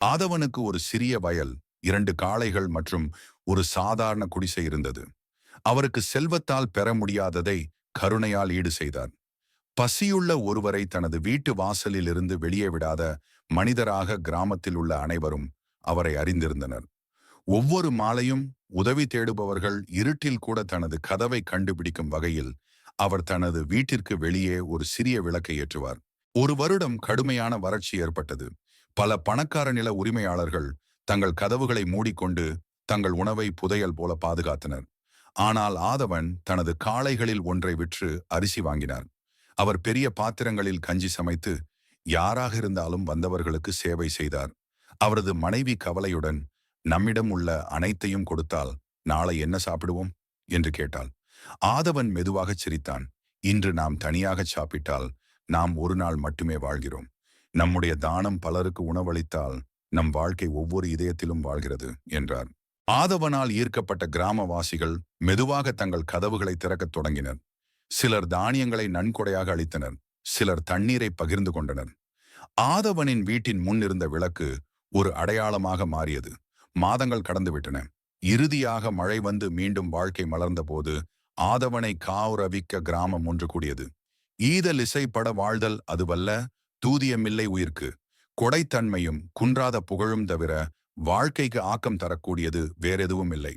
ஆதவனுக்கு ஒரு சிறிய வயல், 2 காளைகள் மற்றும் ஒரு சாதாரண குடிசை இருந்தது. அவருக்கு செல்வத்தால் பெற முடியாததை கருணையால் ஈடு செய்தார். பசியுள்ள ஒருவரை தனது வீட்டு வாசலில் இருந்து வெளியே விடாத மனிதராக கிராமத்தில் உள்ள அனைவரும் அவரை அறிந்திருந்தனர். ஒவ்வொரு மாலையும் உதவி தேடுபவர்கள் இருட்டில் கூட தனது கதவை கண்டுபிடிக்கும் வகையில் அவர் தனது வீட்டிற்கு வெளியே ஒரு சிறிய விளக்கை ஏற்றுவார். ஒரு வருடம் கடுமையான வறட்சி ஏற்பட்டது. பல பணக்கார நில உரிமையாளர்கள் தங்கள் கதவுகளை மூடிக்கொண்டு தங்கள் உணவை புதையல் போல பாதுகாத்தனர். ஆனால் ஆதவன் தனது காளைகளில் ஒன்றை விற்று அரிசி வாங்கினார். அவர் பெரிய பாத்திரங்களில் கஞ்சி சமைத்து யாராக இருந்தாலும் வந்தவர்களுக்கு சேவை செய்தார். அவரது மனைவி கவலையுடன், நம்மிடம் உள்ள அனைத்தையும் கொடுத்தால் நாளை என்ன சாப்பிடுவோம் என்று கேட்டாள். ஆதவன் மெதுவாகச் சிரித்தான். இன்று நாம் தனியாகச் சாப்பிட்டால் நாம் ஒரு நாள் மட்டுமே வாழ்கிறோம். நம்முடைய தானம் பலருக்கு உணவளித்தால் நம் வாழ்க்கை ஒவ்வொரு இதயத்திலும் வாழ்கிறது என்றார். ஆதவனால் ஈர்க்கப்பட்ட கிராமவாசிகள் மெதுவாக தங்கள் கதவுகளை திறக்கத் தொடங்கினர். சிலர் தானியங்களை நன்கொடையாக அளித்தனர். சிலர் தண்ணீரை பகிர்ந்து கொண்டனர். ஆதவனின் வீட்டின் முன் இருந்த விளக்கு ஒரு அடையாளமாக மாறியது. மாதங்கள் கடந்துவிட்டன. இறுதியாக மழை வந்து மீண்டும் வாழ்க்கை மலர்ந்தபோது ஆதவனை காவுரவிக்க கிராமம் ஒன்று கூடியது. ஈதல் இசைப்பட வாழ்தல் அதுவல்ல, தூதியமில்லை உயிர்க்கு. கொடைத்தன்மையும் குன்றாத புகழும் தவிர வாழ்க்கைக்கு ஆக்கம் தரக்கூடியது வேறெதுவும் இல்லை.